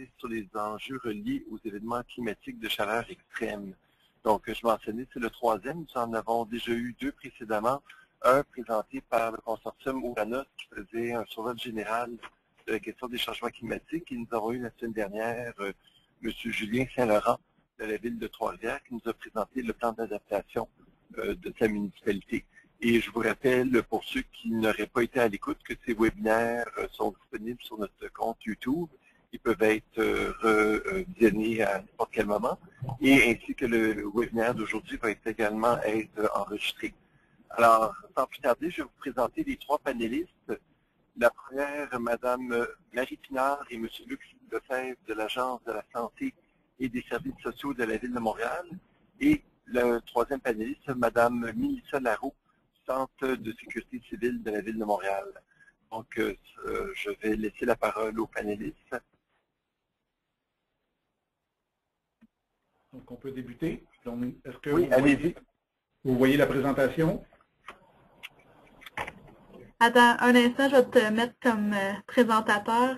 présenter sur les enjeux reliés aux événements climatiques de chaleur extrême. Donc, je mentionnais, c'est le troisième. Nous en avons déjà eu deux précédemment. Un présenté par le consortium Ouranos qui faisait un survol général de la question des changements climatiques. Et nous avons eu la semaine dernière M. Julien Saint-Laurent de la ville de Trois-Rivières qui nous a présenté le plan d'adaptation de sa municipalité. Et je vous rappelle, pour ceux qui n'auraient pas été à l'écoute, que ces webinaires sont disponibles sur notre compte YouTube. Ils peuvent être revisionnés à n'importe quel moment. Et ainsi que le webinaire d'aujourd'hui va également être enregistré. Alors, sans plus tarder, je vais vous présenter les trois panélistes. La première, Mme Marie Pinard et M. Luc Lefebvre de l'Agence de la santé et des services sociaux de la Ville de Montréal. Et le troisième panéliste, Mme Mélissa Laroux, Centre de sécurité civile de la Ville de Montréal. Donc, je vais laisser la parole aux panélistes. Donc, on peut débuter. Donc, est-ce que oui, allez-y. Vous voyez la présentation? Attends un instant, je vais te mettre comme présentateur.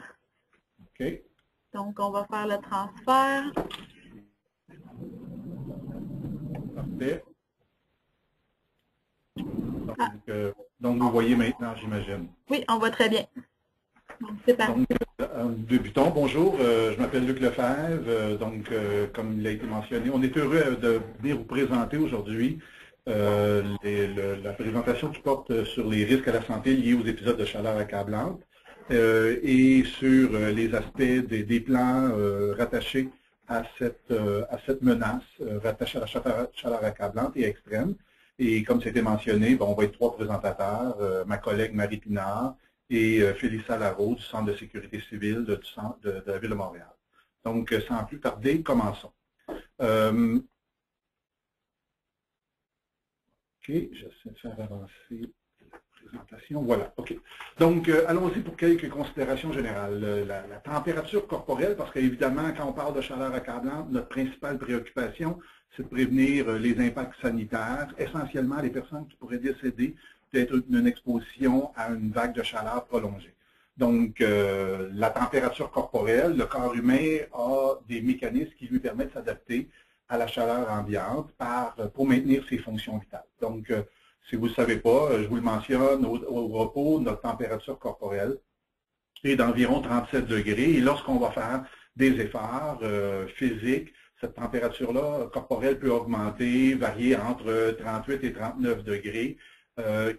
OK. Donc, on va faire le transfert. Parfait. Donc, vous voyez maintenant, j'imagine. Oui, on voit très bien. Donc, c'est parti. Donc, débutons. Bonjour, je m'appelle Luc Lefebvre. Comme il a été mentionné, on est heureux de venir vous présenter aujourd'hui la présentation qui porte sur les risques à la santé liés aux épisodes de chaleur accablante et sur les aspects des plans rattachés à cette menace, rattachée à la chaleur accablante et extrême. Et comme c'était mentionné, on va être trois présentateurs, ma collègue Marie Pinard et Félissa Laroux du Centre de sécurité civile de la Ville de Montréal. Donc, sans plus tarder, commençons. OK, j'essaie de faire avancer la présentation. Voilà, OK. Donc, allons-y pour quelques considérations générales. La température corporelle, parce qu'évidemment, quand on parle de chaleur accablante, notre principale préoccupation, c'est de prévenir les impacts sanitaires, essentiellement les personnes qui pourraient décéder d'être d'une exposition à une vague de chaleur prolongée. Donc, la température corporelle, le corps humain a des mécanismes qui lui permettent de s'adapter à la chaleur ambiante pour maintenir ses fonctions vitales. Donc, si vous ne le savez pas, je vous le mentionne, au repos, notre température corporelle est d'environ 37 degrés. Et lorsqu'on va faire des efforts physiques, cette température-là corporelle peut augmenter, varier entre 38 et 39 degrés,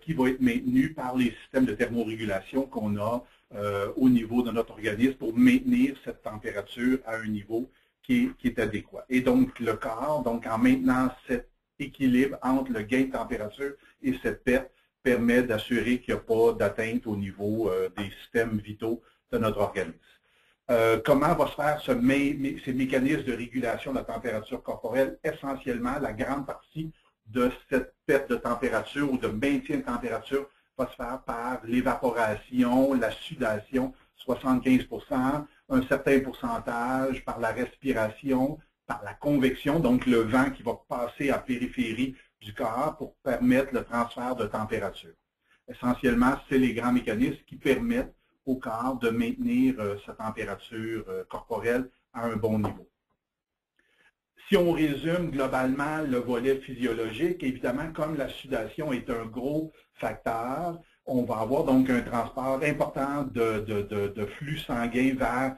qui va être maintenue par les systèmes de thermorégulation qu'on a au niveau de notre organisme pour maintenir cette température à un niveau qui est adéquat. Et donc, le corps, en maintenant cet équilibre entre le gain de température et cette perte, permet d'assurer qu'il n'y a pas d'atteinte au niveau des systèmes vitaux de notre organisme. Comment va se faire ces mécanismes de régulation de la température corporelle? Essentiellement, la grande partie de cette perte de température ou de maintien de température va se faire par l'évaporation, la sudation, 75%, un certain pourcentage par la respiration, par la convection, donc le vent qui va passer à la périphérie du corps pour permettre le transfert de température. Essentiellement, c'est les grands mécanismes qui permettent au corps de maintenir sa température corporelle à un bon niveau. Si on résume globalement le volet physiologique, évidemment, comme la sudation est un gros facteur, on va avoir donc un transport important de flux sanguin vers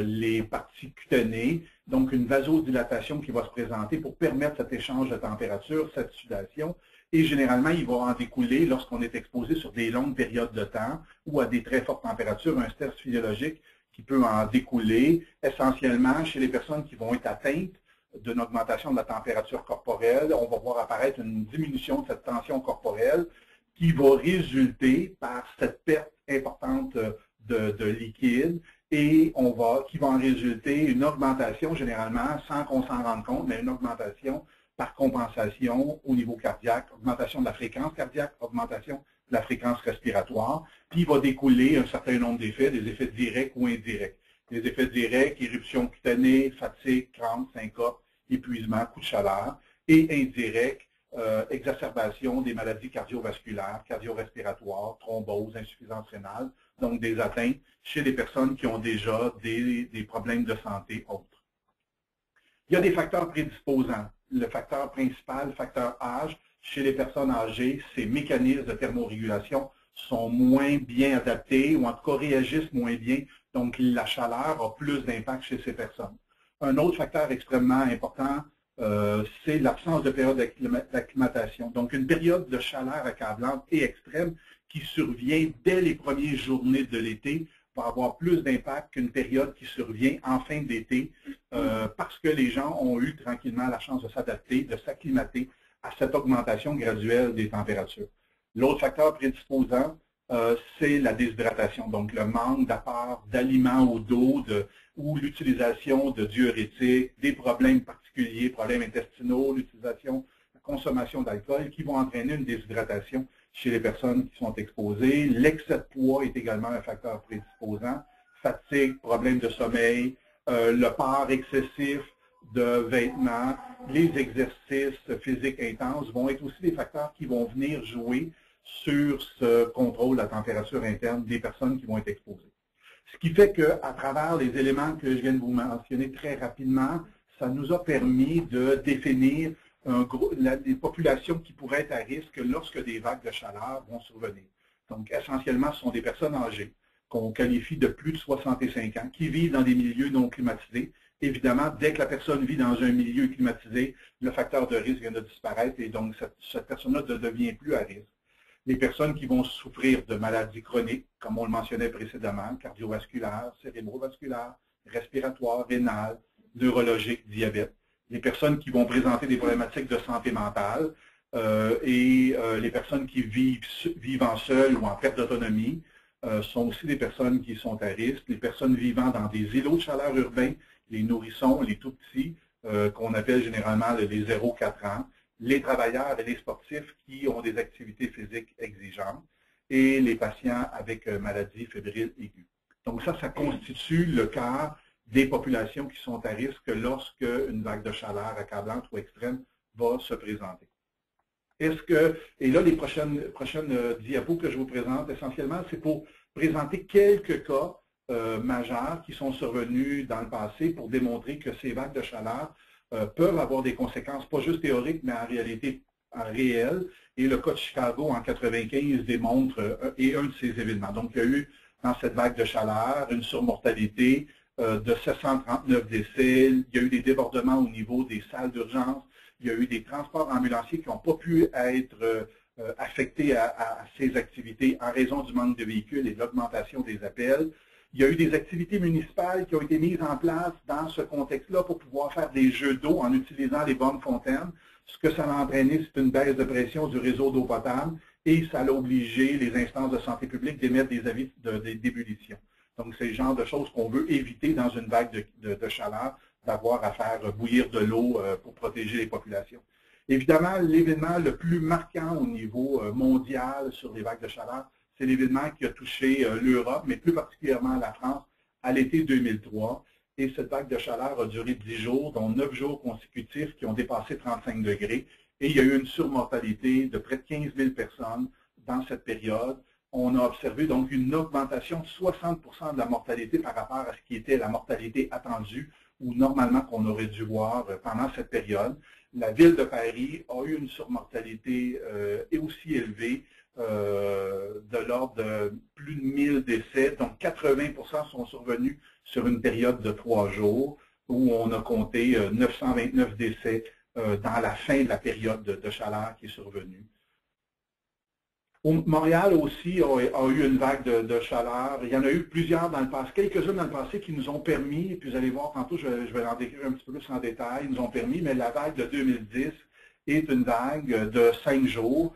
les parties cutanées, donc une vasodilatation qui va se présenter pour permettre cet échange de température, cette sudation. Et généralement, il va en découler, lorsqu'on est exposé sur des longues périodes de temps ou à des très fortes températures, un stress physiologique qui peut en découler, essentiellement chez les personnes qui vont être atteintes d'une augmentation de la température corporelle. On va voir apparaître une diminution de cette tension corporelle qui va résulter par cette perte importante de liquide et qui va en résulter une augmentation, généralement, sans qu'on s'en rende compte, mais une augmentation par compensation au niveau cardiaque, augmentation de la fréquence cardiaque, augmentation de la fréquence respiratoire, puis il va découler un certain nombre d'effets, des effets directs ou indirects. Les effets directs, éruption cutanée, fatigue, crampes, syncope, épuisement, coup de chaleur, et indirects, exacerbation des maladies cardiovasculaires, cardio-respiratoires, thrombose, insuffisance rénale, donc des atteintes, chez les personnes qui ont déjà des problèmes de santé autres. Il y a des facteurs prédisposants. Le facteur principal, le facteur âge, chez les personnes âgées, ces mécanismes de thermorégulation sont moins bien adaptés ou en tout cas réagissent moins bien, donc la chaleur a plus d'impact chez ces personnes. Un autre facteur extrêmement important, c'est l'absence de période d'acclimatation. Donc une période de chaleur accablante et extrême qui survient dès les premières journées de l'été va avoir plus d'impact qu'une période qui survient en fin d'été parce que les gens ont eu tranquillement la chance de s'adapter, de s'acclimater à cette augmentation graduelle des températures. L'autre facteur prédisposant, c'est la déshydratation, donc le manque d'apport d'aliments ou d'eau ou l'utilisation de diurétiques, des problèmes particuliers, problèmes intestinaux, l'utilisation, la consommation d'alcool qui vont entraîner une déshydratation chez les personnes qui sont exposées. L'excès de poids est également un facteur prédisposant. Fatigue, problèmes de sommeil, le port excessif de vêtements, les exercices physiques intenses vont être aussi des facteurs qui vont venir jouer sur ce contrôle de la température interne des personnes qui vont être exposées. Ce qui fait qu'à travers les éléments que je viens de vous mentionner très rapidement, ça nous a permis de définir les populations qui pourraient être à risque lorsque des vagues de chaleur vont survenir. Donc, essentiellement, ce sont des personnes âgées qu'on qualifie de plus de 65 ans, qui vivent dans des milieux non climatisés. Évidemment, dès que la personne vit dans un milieu climatisé, le facteur de risque vient de disparaître et donc cette personne-là ne devient plus à risque. Les personnes qui vont souffrir de maladies chroniques, comme on le mentionnait précédemment, cardiovasculaires, cérébrovasculaires, respiratoires, rénales, neurologiques, diabète. Les personnes qui vont présenter des problématiques de santé mentale et les personnes qui vivant seules ou en perte d'autonomie sont aussi des personnes qui sont à risque. Les personnes vivant dans des îlots de chaleur urbains, les nourrissons, les tout-petits, qu'on appelle généralement les 0-4 ans, les travailleurs et les sportifs qui ont des activités physiques exigeantes et les patients avec maladies fébriles aiguës. Donc ça constitue le quart des populations qui sont à risque lorsque une vague de chaleur accablante ou extrême va se présenter. Et là, les prochaines diapos que je vous présente, essentiellement, c'est pour présenter quelques cas majeurs qui sont survenus dans le passé pour démontrer que ces vagues de chaleur peuvent avoir des conséquences, pas juste théoriques, mais en réalité réelles. Et le cas de Chicago en 1995 démontre un de ces événements. Donc, il y a eu dans cette vague de chaleur une surmortalité de 739 décès. Il y a eu des débordements au niveau des salles d'urgence. Il y a eu des transports ambulanciers qui n'ont pas pu être affectés à ces activités en raison du manque de véhicules et de l'augmentation des appels. Il y a eu des activités municipales qui ont été mises en place dans ce contexte-là pour pouvoir faire des jeux d'eau en utilisant les bonnes fontaines. Ce que ça a entraîné, c'est une baisse de pression du réseau d'eau potable et ça a obligé les instances de santé publique d'émettre des avis d'ébullition. Donc, c'est le genre de choses qu'on veut éviter dans une vague de chaleur, d'avoir à faire bouillir de l'eau pour protéger les populations. Évidemment, l'événement le plus marquant au niveau mondial sur les vagues de chaleur, c'est l'événement qui a touché l'Europe, mais plus particulièrement la France, à l'été 2003. Et cette vague de chaleur a duré 10 jours, dont 9 jours consécutifs qui ont dépassé 35 degrés. Et il y a eu une surmortalité de près de 15 000 personnes dans cette période. On a observé donc une augmentation de 60% de la mortalité par rapport à ce qui était la mortalité attendue ou normalement qu'on aurait dû voir pendant cette période. La ville de Paris a eu une surmortalité aussi élevée, de l'ordre de plus de 1000 décès, donc 80% sont survenus sur une période de 3 jours, où on a compté 929 décès dans la fin de la période de chaleur qui est survenue. Montréal aussi a eu une vague de chaleur. Il y en a eu plusieurs dans le passé, quelques-unes dans le passé qui nous ont permis, et puis vous allez voir tantôt, je vais en décrire un petit peu plus en détail, nous ont permis, mais la vague de 2010 est une vague de 5 jours,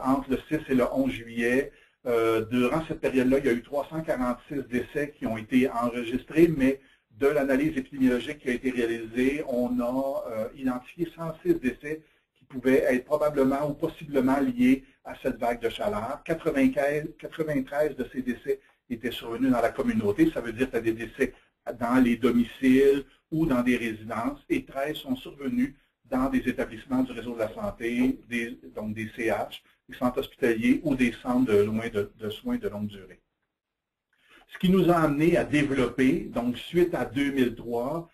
entre le 6 et le 11 juillet. Durant cette période-là, il y a eu 346 décès qui ont été enregistrés, mais de l'analyse épidémiologique qui a été réalisée, on a identifié 106 décès qui pouvaient être probablement ou possiblement liés à cette vague de chaleur. 93 de ces décès étaient survenus dans la communauté, ça veut dire qu'il y a des décès dans les domiciles ou dans des résidences, et 13 sont survenus dans des établissements du réseau de la santé, donc des CH, des centres hospitaliers ou des centres de soins de longue durée. Ce qui nous a amené à développer, donc suite à 2003,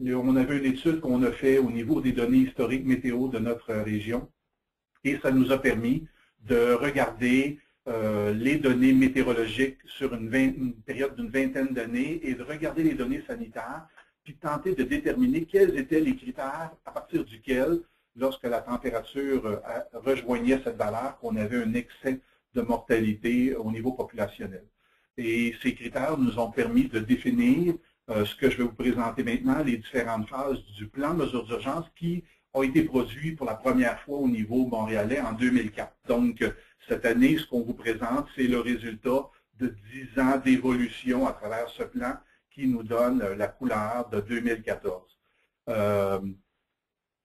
on avait une étude qu'on a faite au niveau des données historiques météo de notre région et ça nous a permis de regarder les données météorologiques sur une période d'une vingtaine d'années et de regarder les données sanitaires puis tenter de déterminer quels étaient les critères à partir duquel, lorsque la température rejoignait cette valeur, qu'on avait un excès de mortalité au niveau populationnel. Et ces critères nous ont permis de définir ce que je vais vous présenter maintenant, les différentes phases du plan de mesures d'urgence qui ont été produits pour la première fois au niveau montréalais en 2004. Donc, cette année, ce qu'on vous présente, c'est le résultat de 10 ans d'évolution à travers ce plan qui nous donne la couleur de 2014.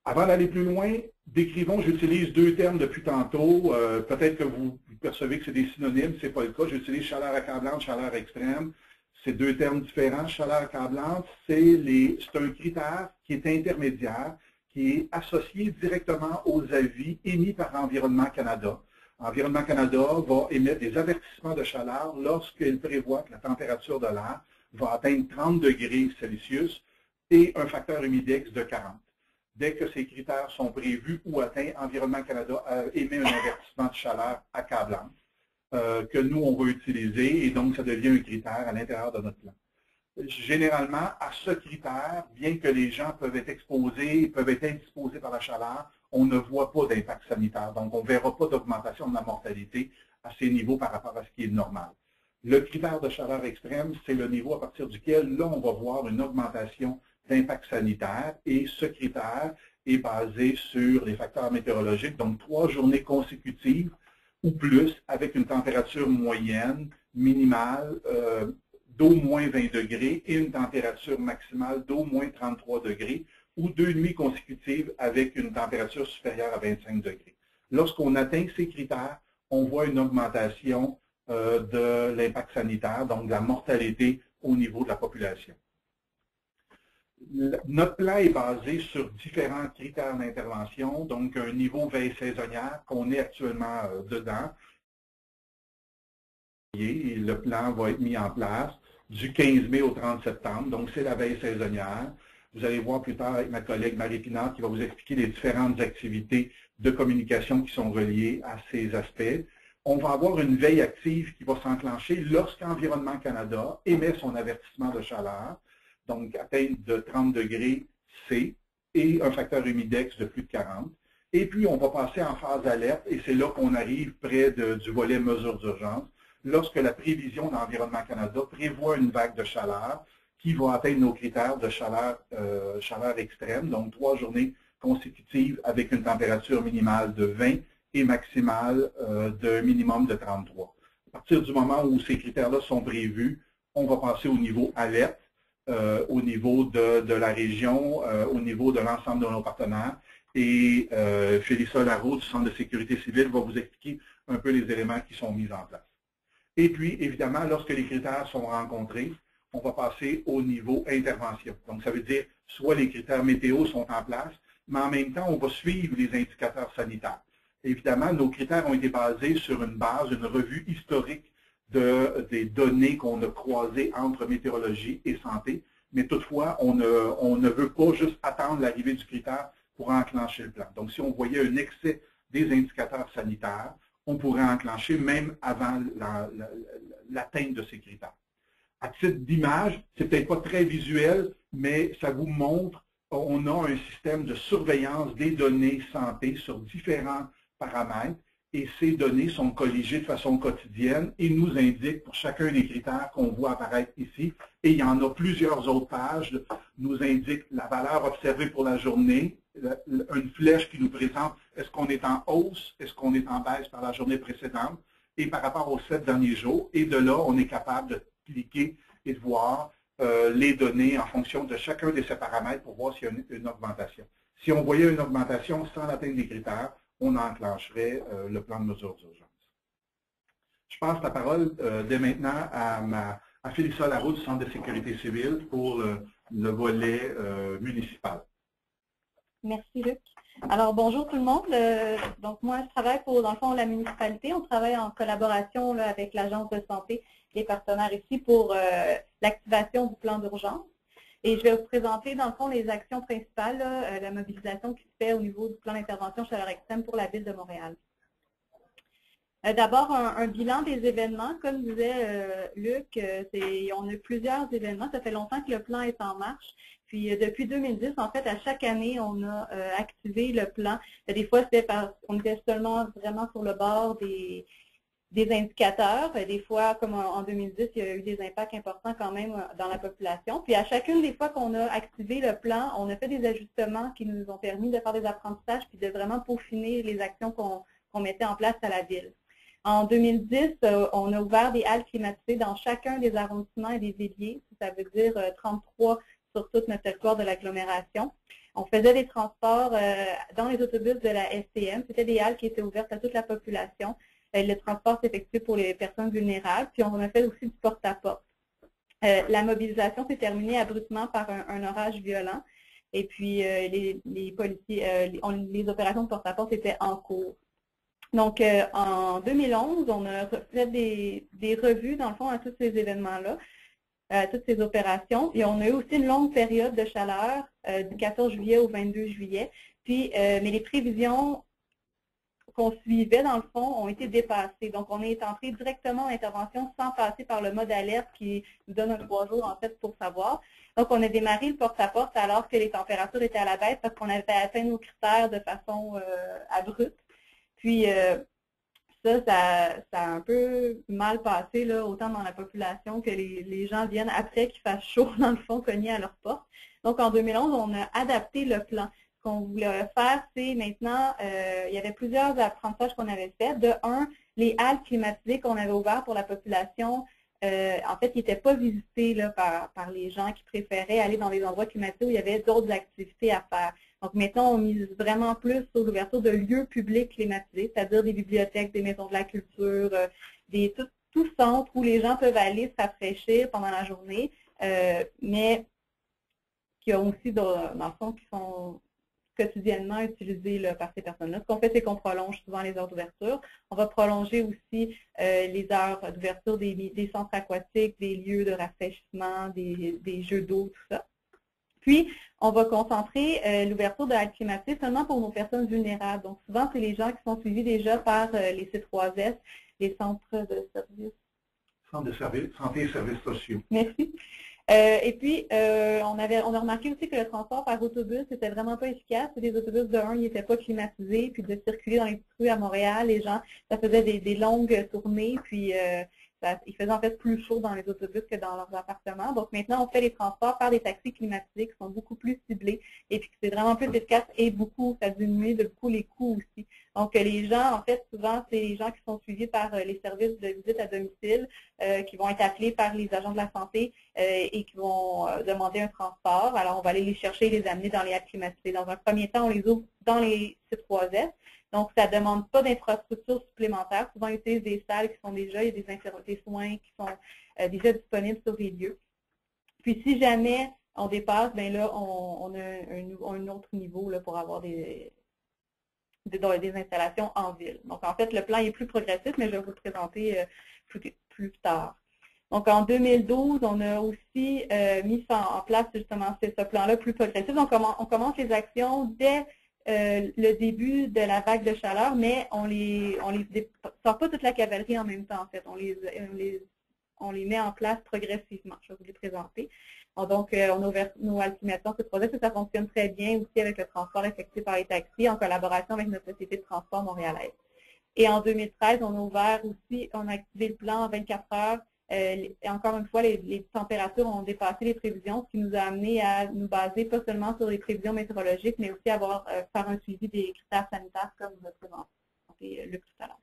Avant d'aller plus loin, décrivons, j'utilise deux termes depuis tantôt. Peut-être que vous percevez que c'est des synonymes, ce n'est pas le cas. J'utilise chaleur accablante, chaleur extrême. C'est deux termes différents. Chaleur accablante, c'est un critère qui est intermédiaire, qui est associé directement aux avis émis par Environnement Canada. Environnement Canada va émettre des avertissements de chaleur lorsqu'il prévoit que la température de l'air va atteindre 30 degrés Celsius et un facteur humidex de 40. Dès que ces critères sont prévus ou atteints, Environnement Canada émet un avertissement de chaleur accablante que nous, on va utiliser et donc ça devient un critère à l'intérieur de notre plan. Généralement, à ce critère, bien que les gens peuvent être exposés, peuvent être indisposés par la chaleur, on ne voit pas d'impact sanitaire. Donc, on ne verra pas d'augmentation de la mortalité à ces niveaux par rapport à ce qui est normal. Le critère de chaleur extrême, c'est le niveau à partir duquel, là, on va voir une augmentation d'impact sanitaire et ce critère est basé sur les facteurs météorologiques, donc 3 journées consécutives ou plus avec une température moyenne minimale d'au moins 20 degrés et une température maximale d'au moins 33 degrés ou 2 nuits consécutives avec une température supérieure à 25 degrés. Lorsqu'on atteint ces critères, on voit une augmentation de l'impact sanitaire, donc de la mortalité au niveau de la population. Notre plan est basé sur différents critères d'intervention, donc un niveau veille saisonnière qu'on est actuellement dedans. Et le plan va être mis en place du 15 mai au 30 septembre, donc c'est la veille saisonnière. Vous allez voir plus tard avec ma collègue Marie Pinard qui va vous expliquer les différentes activités de communication qui sont reliées à ces aspects. On va avoir une veille active qui va s'enclencher lorsqu'Environnement Canada émet son avertissement de chaleur, donc atteinte de 30 degrés C et un facteur humidex de plus de 40. Et puis, on va passer en phase d'alerte et c'est là qu'on arrive près du volet mesures d'urgence, lorsque la prévision d'Environnement Canada prévoit une vague de chaleur qui va atteindre nos critères de chaleur extrême, donc 3 journées consécutives avec une température minimale de 20 et maximale d'un minimum de 33. À partir du moment où ces critères-là sont prévus, on va passer au niveau alerte, au niveau de la région, au niveau de l'ensemble de nos partenaires. Et Félissa Larreau du Centre de sécurité civile va vous expliquer un peu les éléments qui sont mis en place. Et puis, évidemment, lorsque les critères sont rencontrés, on va passer au niveau intervention. Donc, ça veut dire soit les critères météo sont en place, mais en même temps, on va suivre les indicateurs sanitaires. Évidemment, nos critères ont été basés sur une revue historique des données qu'on a croisées entre météorologie et santé, mais toutefois, on ne veut pas juste attendre l'arrivée du critère pour enclencher le plan. Donc, si on voyait un excès des indicateurs sanitaires, on pourrait enclencher même avant l'atteinte de ces critères. À titre d'image, c'est peut-être pas très visuel, mais ça vous montre, on a un système de surveillance des données santé sur différents paramètres et ces données sont colligées de façon quotidienne et nous indiquent pour chacun des critères qu'on voit apparaître ici. Et il y en a plusieurs autres pages, nous indiquent la valeur observée pour la journée, une flèche qui nous présente est-ce qu'on est en hausse, est-ce qu'on est en baisse par la journée précédente et par rapport aux 7 derniers jours. Et de là, on est capable de cliquer et de voir les données en fonction de chacun de ces paramètres pour voir s'il y a une augmentation. Si on voyait une augmentation sans atteindre des critères, on enclencherait le plan de mesures d'urgence. Je passe la parole dès maintenant à Félissa Larreau du Centre de sécurité civile pour le volet municipal. Merci Luc. Alors bonjour tout le monde. Donc moi je travaille pour dans le fond la municipalité. On travaille en collaboration là, avec l'agence de santé les partenaires ici pour l'activation du plan d'urgence. Et je vais vous présenter, dans le fond, les actions principales, là, la mobilisation qui se fait au niveau du plan d'intervention chaleur extrême pour la Ville de Montréal. D'abord, un bilan des événements. Comme disait Luc, on a plusieurs événements. Ça fait longtemps que le plan est en marche. Puis depuis 2010, en fait, à chaque année, on a activé le plan. Des fois, c'était parce qu'on était seulement vraiment sur le bord des indicateurs. Des fois, comme en 2010, il y a eu des impacts importants quand même dans la population. Puis à chacune des fois qu'on a activé le plan, on a fait des ajustements qui nous ont permis de faire des apprentissages puis de vraiment peaufiner les actions qu'on mettait en place à la Ville. En 2010, on a ouvert des halles climatisées dans chacun des arrondissements et des villiers. Ça veut dire 33 sur tout notre territoire de l'agglomération. On faisait des transports dans les autobus de la STM. C'était des halles qui étaient ouvertes à toute la population. Le transport s'effectue pour les personnes vulnérables. Puis on a fait aussi du porte-à-porte. La mobilisation s'est terminée abruptement par un orage violent. Et puis les opérations de porte-à-porte étaient en cours. Donc, en 2011, on a fait des revues, dans le fond, à tous ces événements-là, à toutes ces opérations. Et on a eu aussi une longue période de chaleur du 14 juillet au 22 juillet. Puis, mais les prévisions qu'on suivait, dans le fond, ont été dépassées. Donc, on est entré directement en intervention sans passer par le mode alerte qui nous donne un 3 jours, en fait, pour savoir. Donc, on a démarré le porte-à-porte alors que les températures étaient à la baisse parce qu'on avait atteint nos critères de façon abrupte. Puis, ça a un peu mal passé, là, autant dans la population que les gens viennent après qu'il fasse chaud, dans le fond, cogner à leur porte. Donc, en 2011, on a adapté le plan. Ce qu'on voulait faire, c'est maintenant, il y avait plusieurs apprentissages qu'on avait faits. De un, les halles climatisées qu'on avait ouvertes pour la population, en fait, ils n'étaient pas visités là, par les gens qui préféraient aller dans des endroits climatisés où il y avait d'autres activités à faire. Donc maintenant, on mise vraiment plus sur l'ouverture de lieux publics climatisés, c'est-à-dire des bibliothèques, des maisons de la culture, tout centre où les gens peuvent aller se rafraîchir pendant la journée, mais qui ont aussi, dans le fond, qui sont quotidiennement utilisés là, par ces personnes-là. Ce qu'on fait, c'est qu'on prolonge souvent les heures d'ouverture. On va prolonger aussi les heures d'ouverture des centres aquatiques, des lieux de rafraîchissement, des jeux d'eau, tout ça. Puis, on va concentrer l'ouverture de halles climatisées seulement pour nos personnes vulnérables. Donc, souvent, c'est les gens qui sont suivis déjà par les C3S, les centres de services. Centres de services, santé et services sociaux. Merci. Et puis, on a remarqué aussi que le transport par autobus n'était vraiment pas efficace. Les autobus de 1, ils n'étaient pas climatisés. Puis, de circuler dans les petites rues à Montréal, les gens, ça faisait des longues tournées. Puis, il faisait en fait plus chaud dans les autobus que dans leurs appartements. Donc maintenant, on fait les transports par des taxis climatisés qui sont beaucoup plus ciblés et puis c'est vraiment plus efficace et ça diminue de beaucoup les coûts aussi. Donc les gens, en fait, souvent, c'est les gens qui sont suivis par les services de visite à domicile qui vont être appelés par les agents de la santé et qui vont demander un transport. Alors, on va aller les chercher et les amener dans les halles climatisées. Dans un premier temps, on les ouvre dans les C3S. Donc, ça ne demande pas d'infrastructures supplémentaires. Souvent, ils utilisent des salles qui sont déjà, il y a des soins qui sont déjà disponibles sur les lieux. Puis, si jamais on dépasse, bien là, on a un autre niveau là, pour avoir des installations en ville. Donc, en fait, le plan est plus progressif, mais je vais vous le présenter plus tard. Donc, en 2012, on a aussi mis en place justement ce plan-là plus progressif. Donc, on commence les actions dès le début de la vague de chaleur, mais on sort pas toute la cavalerie en même temps, en fait. On les met en place progressivement. Je vais vous les présenter. Donc, on a ouvert nos halles climatisées ce projet, ça fonctionne très bien aussi avec le transport effectué par les taxis en collaboration avec notre société de transport montréalaise. Et en 2013, on a ouvert aussi, on a activé le plan en 24 heures. Et encore une fois, les températures ont dépassé les prévisions, ce qui nous a amené à nous baser pas seulement sur les prévisions météorologiques, mais aussi à faire un suivi des critères sanitaires, comme vous avez présenté Luc tout à l'heure.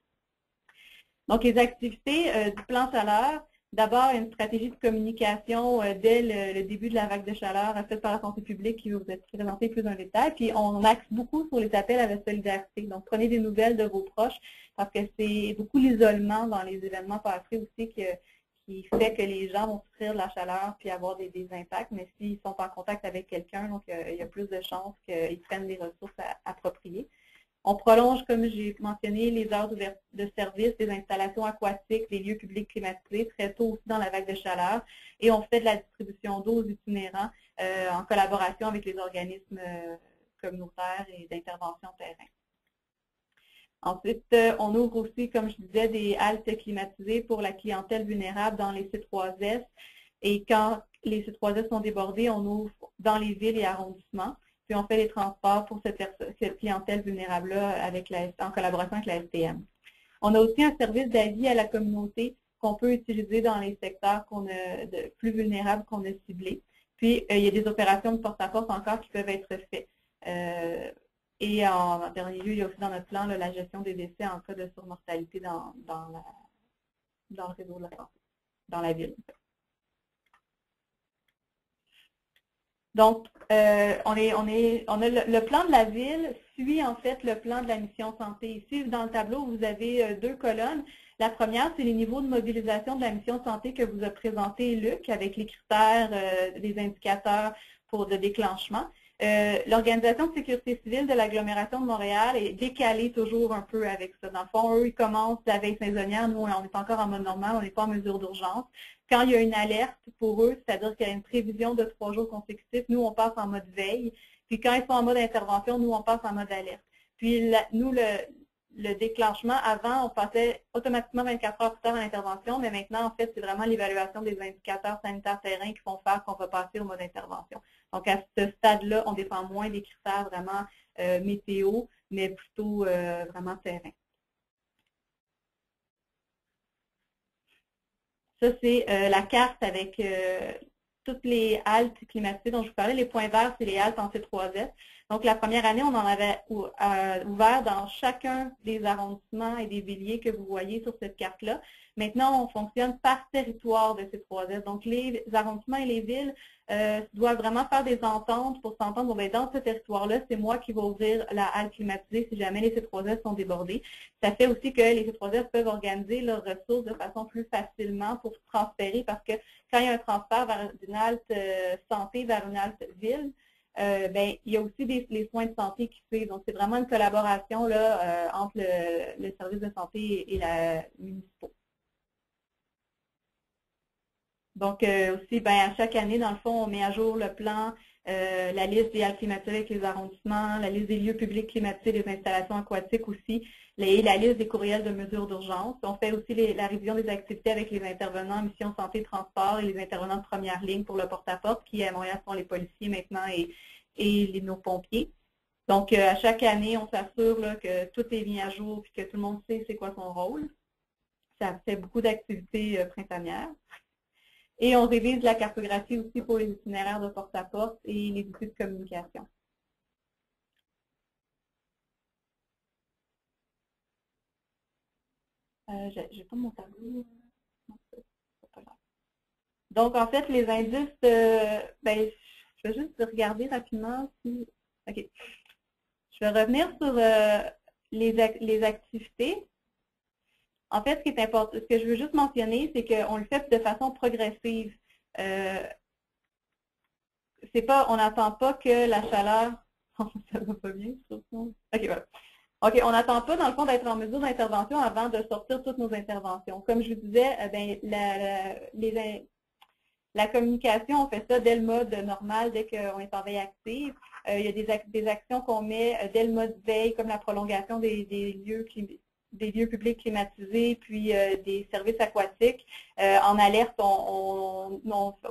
Donc, les activités du plan chaleur, d'abord, une stratégie de communication dès le début de la vague de chaleur faite par la santé publique qui va vous être présentée plus en détail. Puis, on axe beaucoup sur les appels à la solidarité. Donc, prenez des nouvelles de vos proches parce que c'est beaucoup l'isolement dans les événements passés aussi qui fait que les gens vont souffrir de la chaleur puis avoir des impacts, mais s'ils sont en contact avec quelqu'un, donc il y a plus de chances qu'ils prennent des ressources appropriées. On prolonge, comme j'ai mentionné, les heures de service des installations aquatiques, des lieux publics climatisés, très tôt aussi dans la vague de chaleur. Et on fait de la distribution d'eau aux itinérants en collaboration avec les organismes communautaires et d'intervention terrain. Ensuite, on ouvre aussi, comme je disais, des haltes climatisées pour la clientèle vulnérable dans les C3S. Et quand les C3S sont débordés, on ouvre dans les villes et arrondissements. Puis on fait les transports pour cette clientèle vulnérable-là en collaboration avec la STM. On a aussi un service d'avis à la communauté qu'on peut utiliser dans les secteurs plus vulnérables qu'on a ciblés. Puis, il y a des opérations de porte-à-porte encore qui peuvent être faites. Et en dernier lieu, il y a aussi dans notre plan la gestion des décès en cas de surmortalité dans le réseau de la santé, dans la ville. Donc, on a le plan de la ville suit en fait le plan de la mission santé. Ici, dans le tableau, vous avez deux colonnes. La première, c'est les niveaux de mobilisation de la mission santé que vous a présenté Luc, avec les critères, les indicateurs pour le déclenchement. L'Organisation de sécurité civile de l'agglomération de Montréal est décalée toujours un peu avec ça. Dans le fond, eux, ils commencent la veille saisonnière. Nous, on est encore en mode normal, on n'est pas en mesure d'urgence. Quand il y a une alerte pour eux, c'est-à-dire qu'il y a une prévision de 3 jours consécutifs, nous, on passe en mode veille. Puis quand ils sont en mode intervention, nous, on passe en mode alerte. Puis nous, le déclenchement, avant, on passait automatiquement 24 heures plus tard à l'intervention, mais maintenant, en fait, c'est vraiment l'évaluation des indicateurs sanitaires terrain qui font faire qu'on va passer au mode intervention. Donc, à ce stade-là, on dépend moins des critères vraiment météo, mais plutôt vraiment terrain. Ça, c'est la carte avec toutes les haltes climatisées dont je vous parlais. Les points verts, c'est les haltes en C3S. Donc, la première année, on en avait ouvert dans chacun des arrondissements et des villiers que vous voyez sur cette carte-là. Maintenant, on fonctionne par territoire de C3S. Donc, les arrondissements et les villes doivent vraiment faire des ententes pour s'entendre. Bon, ben, dans ce territoire-là, c'est moi qui vais ouvrir la halte climatisée si jamais les C3S sont débordés. Ça fait aussi que les C3S peuvent organiser leurs ressources de façon plus facilement pour transférer parce que quand il y a un transfert vers une halte santé vers une halte ville, ben, il y a aussi les soins de santé qui suivent. Donc, c'est vraiment une collaboration là, entre le service de santé et la municipaux. Donc, aussi, ben, à chaque année, dans le fond, on met à jour le plan, la liste des haltes climatisées avec les arrondissements, la liste des lieux publics climatisés, des installations aquatiques aussi, et la liste des courriels de mesures d'urgence. On fait aussi la révision des activités avec les intervenants en mission santé et transport et les intervenants de première ligne pour le porte-à-porte, qui à Montréal sont les policiers maintenant et nos pompiers. Donc, à chaque année, on s'assure que tout est mis à jour et que tout le monde sait c'est quoi son rôle. Ça fait beaucoup d'activités printanières. Et on révise la cartographie aussi pour les itinéraires de porte-à-porte et les outils de communication. J'ai pas mon tableau. Donc, en fait, les indices, ben, je vais juste regarder rapidement si... OK. Je vais revenir sur les activités. En fait, ce qui est important, ce que je veux juste mentionner, c'est qu'on le fait de façon progressive. C'est pas, on n'attend pas que la chaleur... Ça va pas bien, surtout. OK, voilà. OK, on n'attend pas, dans le fond, d'être en mesure d'intervention avant de sortir toutes nos interventions. Comme je vous disais, ben, la communication, on fait ça dès le mode normal, dès qu'on est en veille active. Il y a des actions qu'on met dès le mode veille, comme la prolongation des lieux publics climatisés, puis des services aquatiques. En alerte, on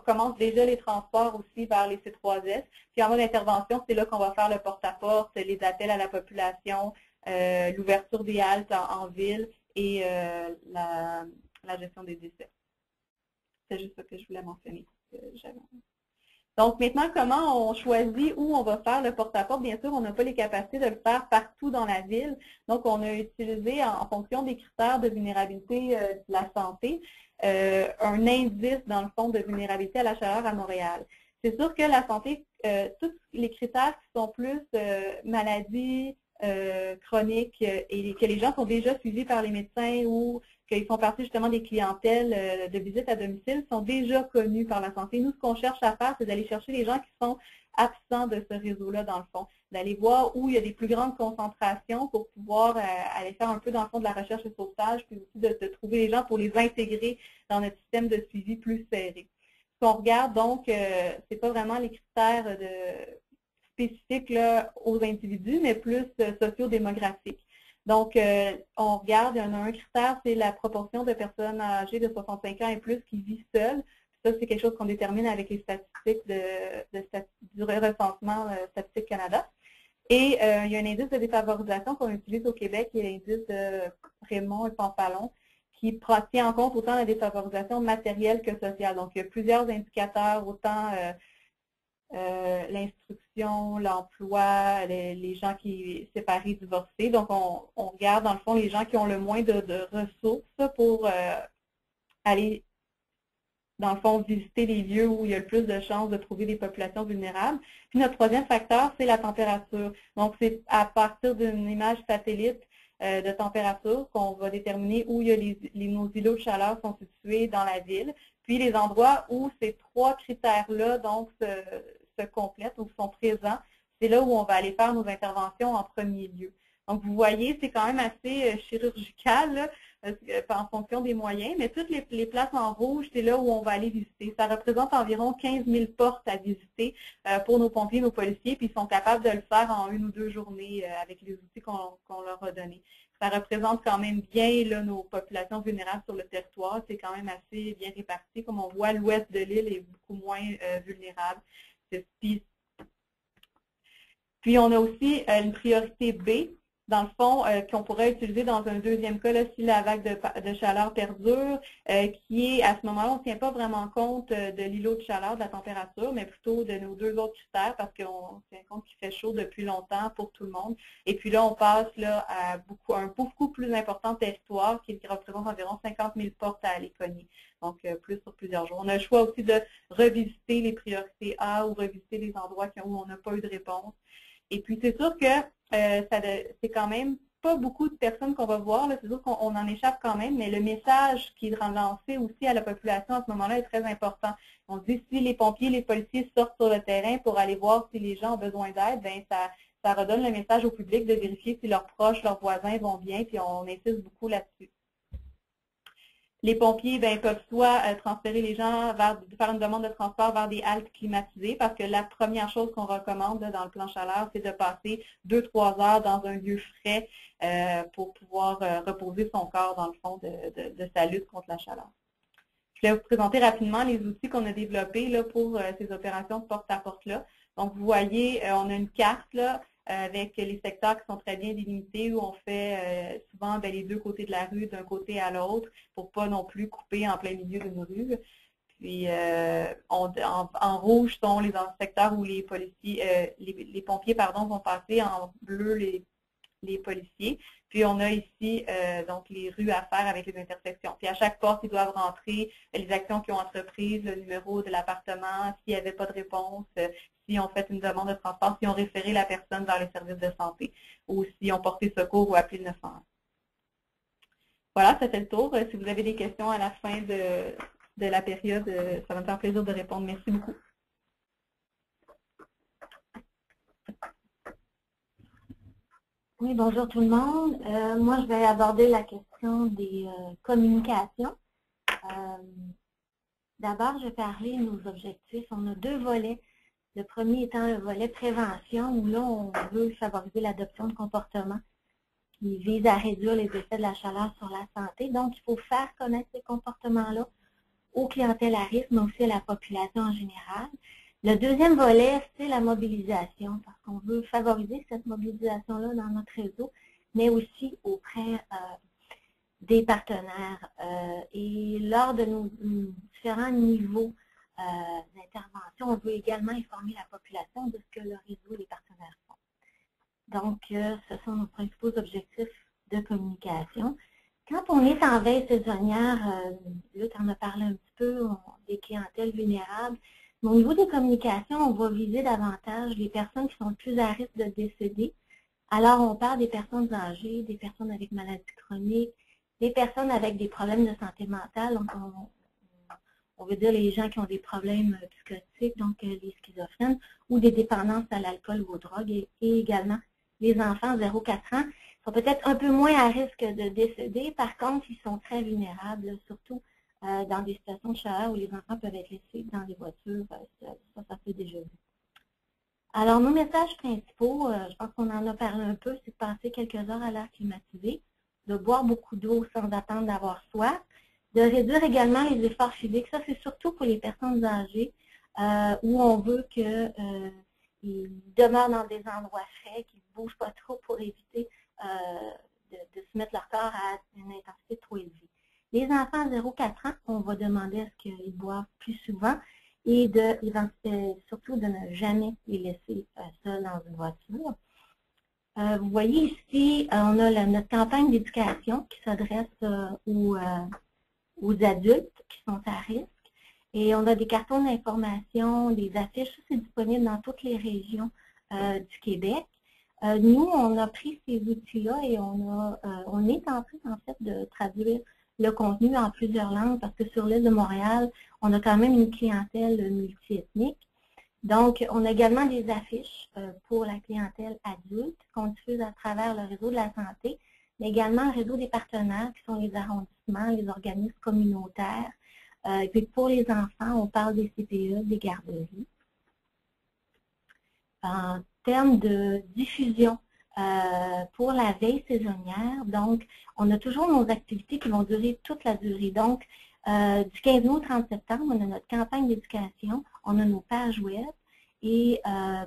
commence déjà les transports aussi vers les C3S. Puis en mode intervention, c'est là qu'on va faire le porte-à-porte, les appels à la population, l'ouverture des haltes en ville et la gestion des décès. C'est juste ça que je voulais mentionner. Donc maintenant, comment on choisit où on va faire le porte-à-porte? Bien sûr, on n'a pas les capacités de le faire partout dans la ville. Donc, on a utilisé, en fonction des critères de vulnérabilité de la santé, un indice, dans le fond, de vulnérabilité à la chaleur à Montréal. C'est sûr que la santé, tous les critères qui sont plus maladies chroniques et que les gens sont déjà suivis par les médecins ou qu'ils font partie justement des clientèles de visite à domicile, sont déjà connus par la santé. Nous, ce qu'on cherche à faire, c'est d'aller chercher les gens qui sont absents de ce réseau-là, dans le fond, d'aller voir où il y a des plus grandes concentrations pour pouvoir aller faire un peu, dans le fond, de la recherche et sauvetage, puis aussi de trouver les gens pour les intégrer dans notre système de suivi plus serré. Ce qu'on regarde, donc, c'est pas vraiment les critères spécifiques là, aux individus, mais plus sociodémographiques. Donc, on regarde, il y en a un critère, c'est la proportion de personnes âgées de 65 ans et plus qui vivent seules. Ça, c'est quelque chose qu'on détermine avec les statistiques du recensement Statistique Canada. Et il y a un indice de défavorisation qu'on utilise au Québec, qui est l'indice de Raymond et Pampalon, qui tient en compte autant la défavorisation matérielle que sociale. Donc, il y a plusieurs indicateurs, autant l'instruction, l'emploi, les gens qui sont séparés, divorcés. Donc, on regarde, dans le fond, les gens qui ont le moins de ressources pour aller, dans le fond, visiter les lieux où il y a le plus de chances de trouver des populations vulnérables. Puis, notre troisième facteur, c'est la température. Donc, c'est à partir d'une image satellite de température qu'on va déterminer où il y a nos îlots de chaleur sont situés dans la ville. Puis, les endroits où ces trois critères-là, donc, se complètent ou sont présents, c'est là où on va aller faire nos interventions en premier lieu. Donc, vous voyez, c'est quand même assez chirurgical là, en fonction des moyens, mais toutes les places en rouge, c'est là où on va aller visiter. Ça représente environ 15 000 portes à visiter pour nos pompiers, nos policiers, puis ils sont capables de le faire en 1 ou 2 journées avec les outils qu'on leur a donnés. Ça représente quand même bien là, nos populations vulnérables sur le territoire. C'est quand même assez bien réparti. Comme on voit, l'ouest de l'île est beaucoup moins vulnérable. Puis, on a aussi une priorité B, dans le fond, qu'on pourrait utiliser dans un deuxième cas, là, si la vague de chaleur perdure, qui est, à ce moment-là, on ne tient pas vraiment compte de l'îlot de chaleur, de la température, mais plutôt de nos deux autres critères, parce qu'on tient compte qu'il fait chaud depuis longtemps pour tout le monde. Et puis là, on passe là, à un beaucoup plus important territoire, qui représente environ 50 000 portes à aller cogner. Donc, plus sur plusieurs jours. On a le choix aussi de revisiter les priorités A ou revisiter les endroits où on n'a pas eu de réponse. Et puis, c'est sûr que c'est quand même pas beaucoup de personnes qu'on va voir. C'est sûr qu'on en échappe quand même, mais le message qui est lancé aussi à la population à ce moment-là est très important. On dit si les pompiers, les policiers sortent sur le terrain pour aller voir si les gens ont besoin d'aide, bien, ça redonne le message au public de vérifier si leurs proches, leurs voisins vont bien, puis on insiste beaucoup là-dessus. Les pompiers peuvent soit transférer les gens faire une demande de transport vers des haltes climatisées, parce que la première chose qu'on recommande là, dans le plan chaleur, c'est de passer 2-3 heures dans un lieu frais pour pouvoir reposer son corps dans le fond de sa lutte contre la chaleur. Je vais vous présenter rapidement les outils qu'on a développés là, pour ces opérations de porte-à-porte-là. Donc, vous voyez, on a une carte là, avec les secteurs qui sont très bien délimités, où on fait souvent les deux côtés de la rue, d'un côté à l'autre, pour ne pas non plus couper en plein milieu d'une rue. Puis, en rouge sont les secteurs où les policiers, les pompiers vont passer, en bleu les policiers. Puis, on a ici donc les rues à faire avec les intersections. Puis, à chaque porte, ils doivent rentrer les actions qu'ils ont entreprises, le numéro de l'appartement, s'il n'y avait pas de réponse, si on fait une demande de transport, si on référé la personne vers les services de santé ou si on porté secours ou appelé le 911. Voilà, ça fait le tour. Si vous avez des questions à la fin de la période, ça va me faire plaisir de répondre. Merci beaucoup. Oui, bonjour tout le monde. Moi, je vais aborder la question des communications. D'abord, je vais parler de nos objectifs. On a 2 volets. Le premier étant le volet prévention, où là, on veut favoriser l'adoption de comportements qui visent à réduire les effets de la chaleur sur la santé. Donc, il faut faire connaître ces comportements-là aux clientèles à risque, mais aussi à la population en général. Le deuxième volet, c'est la mobilisation, parce qu'on veut favoriser cette mobilisation-là dans notre réseau, mais aussi auprès des partenaires. Et lors de nos différents niveaux d'intervention, on veut également informer la population de ce que le réseau et les partenaires font. Donc, ce sont nos principaux objectifs de communication. Quand on est en veille saisonnière, là, tu en as parlé un petit peu, des clientèles vulnérables. Mais au niveau des communications, on va viser davantage les personnes qui sont le plus à risque de décéder. Alors, on parle des personnes âgées, des personnes avec maladies chroniques, les personnes avec des problèmes de santé mentale, donc on veut dire les gens qui ont des problèmes psychotiques, donc les schizophrènes, ou des dépendances à l'alcool ou aux drogues, et également les enfants 0-4 ans sont peut-être un peu moins à risque de décéder. Par contre, ils sont très vulnérables, surtout dans des situations de chaleur où les enfants peuvent être laissés dans les voitures. Ça fait déjà vu. Alors, nos messages principaux, je pense qu'on en a parlé un peu, c'est de passer quelques heures à l'air climatisé, de boire beaucoup d'eau sans attendre d'avoir soif, de réduire également les efforts physiques. Ça, c'est surtout pour les personnes âgées où on veut qu'ils demeurent dans des endroits frais, qu'ils ne bougent pas trop pour éviter de se mettre leur corps à une intensité trop élevée. Les enfants 0-4 ans, on va demander à ce qu'ils boivent plus souvent et surtout de ne jamais les laisser seuls dans une voiture. Vous voyez ici, on a notre campagne d'éducation qui s'adresse aux adultes qui sont à risque. Et on a des cartons d'information, des affiches, ça c'est disponible dans toutes les régions du Québec. Nous, on a pris ces outils-là et on est en train en fait de traduire le contenu en plusieurs langues parce que sur l'île de Montréal, on a quand même une clientèle multiethnique. Donc, on a également des affiches pour la clientèle adulte qu'on diffuse à travers le réseau de la santé, mais également le réseau des partenaires qui sont les arrondissements, les organismes communautaires. Et puis pour les enfants, on parle des CPE, des garderies. En termes de diffusion pour la veille saisonnière, donc on a toujours nos activités qui vont durer toute la durée. Donc, du 15 août au 30 septembre, on a notre campagne d'éducation, on a nos pages web. Et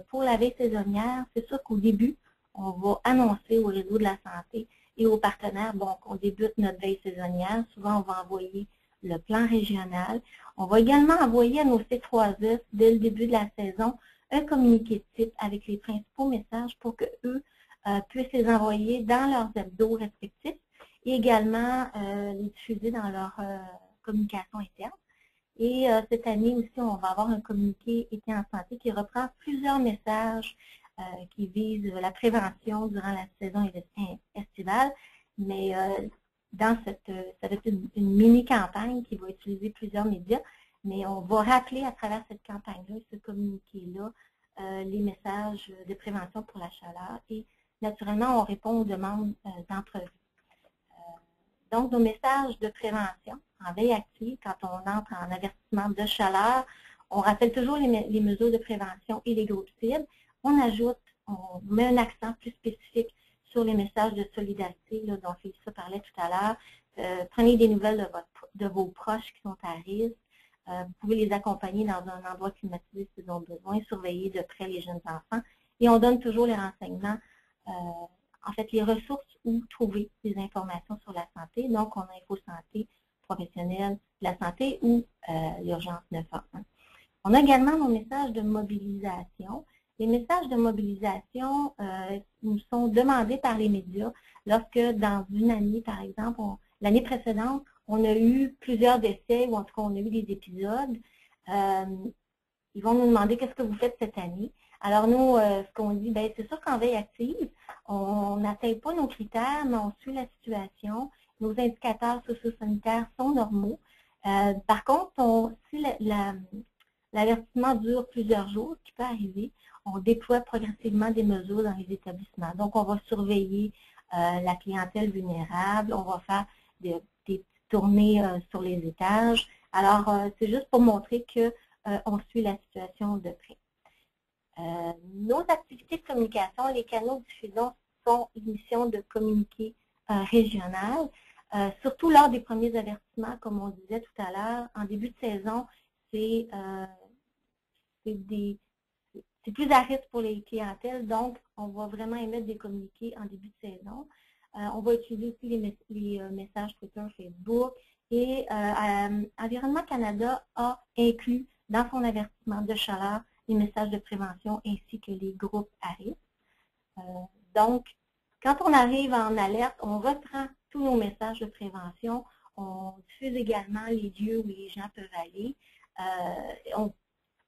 pour la veille saisonnière, c'est sûr qu'au début, on va annoncer au réseau de la santé et aux partenaires, bon, qu'on débute notre veille saisonnière. Souvent, on va envoyer le plan régional. On va également envoyer à nos C3S, dès le début de la saison, un communiqué de type avec les principaux messages pour qu'eux puissent les envoyer dans leurs hebdos respectifs et également les diffuser dans leur communication interne. Et cette année aussi, on va avoir un communiqué Été en santé qui reprend plusieurs messages qui visent la prévention durant la saison estivale, mais ça va être une mini-campagne qui va utiliser plusieurs médias, mais on va rappeler à travers cette campagne-là, ce communiqué-là, les messages de prévention pour la chaleur et naturellement, on répond aux demandes d'entrevue. Donc, nos messages de prévention en veille active, quand on entre en avertissement de chaleur, on rappelle toujours les mesures de prévention et les groupes cibles. On met un accent plus spécifique sur les messages de solidarité là, dont Félissa parlait tout à l'heure. Prenez des nouvelles de vos proches qui sont à risque. Vous pouvez les accompagner dans un endroit climatisé s'ils ont besoin, surveiller de près les jeunes enfants. Et on donne toujours les renseignements, en fait, les ressources où trouver des informations sur la santé. Donc, on a Info Santé professionnelle de la santé ou l'urgence 911. On a également nos messages de mobilisation. Les messages de mobilisation nous sont demandés par les médias lorsque dans une année, par exemple, l'année précédente, on a eu plusieurs décès ou en tout cas on a eu des épisodes. Ils vont nous demander qu'est-ce que vous faites cette année. Alors nous, ce qu'on dit, c'est sûr qu'en veille active, on n'atteint pas nos critères, mais on suit la situation. Nos indicateurs socio-sanitaires sont normaux. Par contre, si l'avertissement dure plusieurs jours, ce qui peut arriver, on déploie progressivement des mesures dans les établissements. Donc, on va surveiller la clientèle vulnérable, on va faire des petites tournées sur les étages. Alors, c'est juste pour montrer qu'on suit la situation de près. Nos activités de communication, les canaux de diffusion sont une mission de communiqué régional, surtout lors des premiers avertissements, comme on disait tout à l'heure. En début de saison, c'est plus à risque pour les clientèles, donc on va vraiment émettre des communiqués en début de saison. On va utiliser aussi les messages Twitter, Facebook, et Environnement Canada a inclus dans son avertissement de chaleur les messages de prévention ainsi que les groupes à risque. Donc, quand on arrive en alerte, on reprend tous nos messages de prévention, on diffuse également les lieux où les gens peuvent aller, on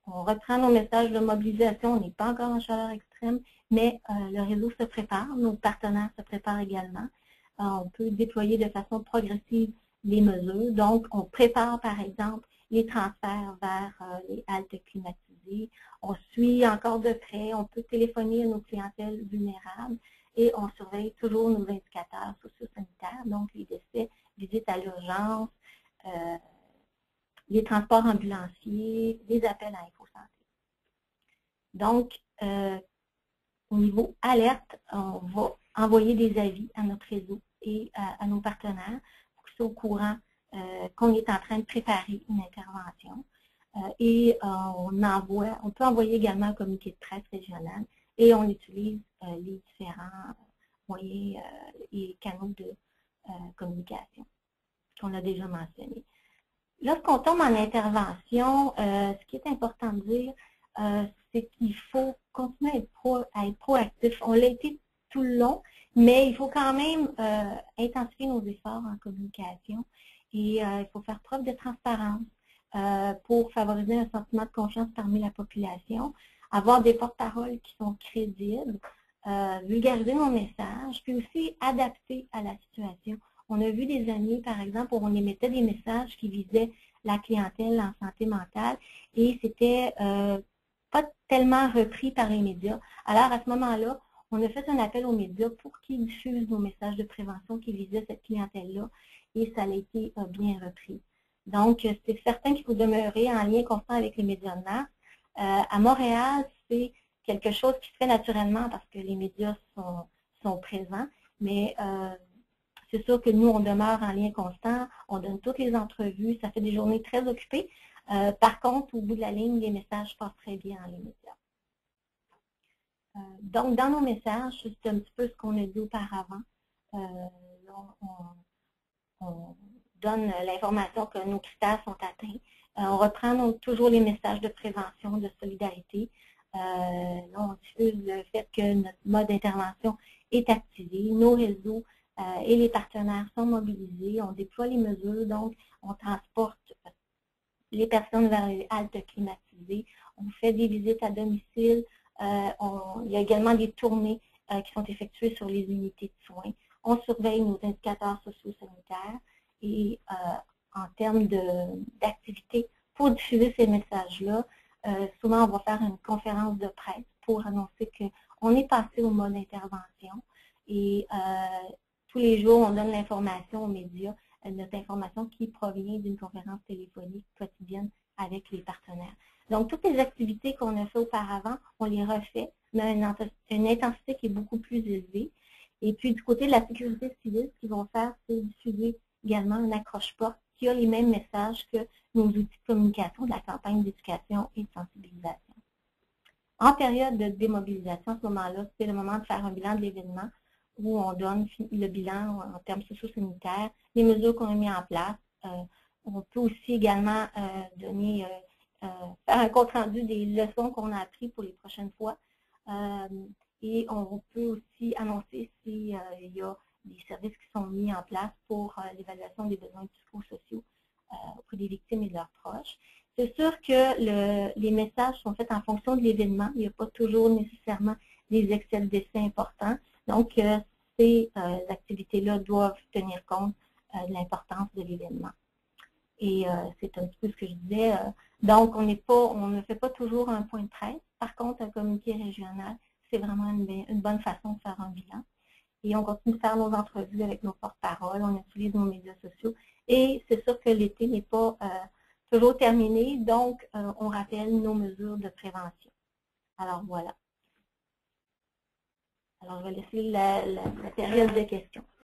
reprend nos messages de mobilisation, on n'est pas encore en chaleur extrême, mais le réseau se prépare, nos partenaires se préparent également. on peut déployer de façon progressive les mesures. Donc, on prépare, par exemple, les transferts vers les haltes climatisées. On suit encore de près, on peut téléphoner à nos clientèles vulnérables et on surveille toujours nos indicateurs socio-sanitaires, donc les décès, visites à l'urgence, les transports ambulanciers, les appels à InfoSanté. Donc, au niveau alerte, on va envoyer des avis à notre réseau et à nos partenaires pour qu'ils soient au courant qu'on est en train de préparer une intervention. Et on peut envoyer également un communiqué de presse régional et on utilise les différents moyens et canaux de communication qu'on a déjà mentionnés. Lorsqu'on tombe en intervention, ce qui est important de dire, c'est qu'il faut continuer à être proactif. On l'a été tout le long, mais il faut quand même intensifier nos efforts en communication et il faut faire preuve de transparence pour favoriser un sentiment de confiance parmi la population, avoir des porte-paroles qui sont crédibles, vulgariser nos messages, puis aussi adapter à la situation. On a vu des années, par exemple, où on émettait des messages qui visaient la clientèle en santé mentale et c'était pas tellement repris par les médias. Alors, à ce moment-là, on a fait un appel aux médias pour qu'ils diffusent nos messages de prévention qui visaient cette clientèle-là et ça a été bien repris. Donc, c'est certain qu'il faut demeurer en lien constant avec les médias de masse. À Montréal, c'est quelque chose qui se fait naturellement parce que les médias sont présents, mais c'est sûr que nous, on demeure en lien constant, on donne toutes les entrevues, ça fait des journées très occupées. Par contre, au bout de la ligne, les messages passent très bien dans les médias. Donc, dans nos messages, c'est un petit peu ce qu'on a dit auparavant. On donne l'information que nos critères sont atteints. On reprend toujours les messages de prévention, de solidarité. On diffuse le fait que notre mode d'intervention est activé, nos réseaux et les partenaires sont mobilisés, on déploie les mesures, donc on transporte les personnes vers les haltes climatisées, on fait des visites à domicile, il y a également des tournées qui sont effectuées sur les unités de soins, on surveille nos indicateurs socio-sanitaires et en termes d'activité, pour diffuser ces messages-là, souvent on va faire une conférence de presse pour annoncer qu'on est passé au mode intervention et tous les jours, on donne l'information aux médias, notre information qui provient d'une conférence téléphonique quotidienne avec les partenaires. Donc, toutes les activités qu'on a fait auparavant, on les refait, mais une intensité qui est beaucoup plus élevée. Et puis, du côté de la sécurité civile, ce qu'ils vont faire, c'est diffuser également une accroche-porte qui a les mêmes messages que nos outils de communication de la campagne d'éducation et de sensibilisation. En période de démobilisation, à ce moment-là, c'est le moment de faire un bilan de l'événement, où on donne le bilan en termes socio-sanitaires, les mesures qu'on a mises en place. On peut aussi également faire un compte-rendu des leçons qu'on a apprises pour les prochaines fois. Et on peut aussi annoncer s'il y a des services qui sont mis en place pour l'évaluation des besoins psychosociaux auprès des victimes et de leurs proches. C'est sûr que les messages sont faits en fonction de l'événement. Il n'y a pas toujours nécessairement des excès de décès importants. Donc, ces activités-là doivent tenir compte de l'importance de l'événement. Et c'est un petit peu ce que je disais. Donc, on ne fait pas toujours un point de presse. Par contre, un communiqué régional, c'est vraiment une bonne façon de faire un bilan. Et on continue de faire nos entrevues avec nos porte-paroles, on utilise nos médias sociaux. Et c'est sûr que l'été n'est pas toujours terminé, donc on rappelle nos mesures de prévention. Alors, voilà. Alors, je vais laisser la période de questions.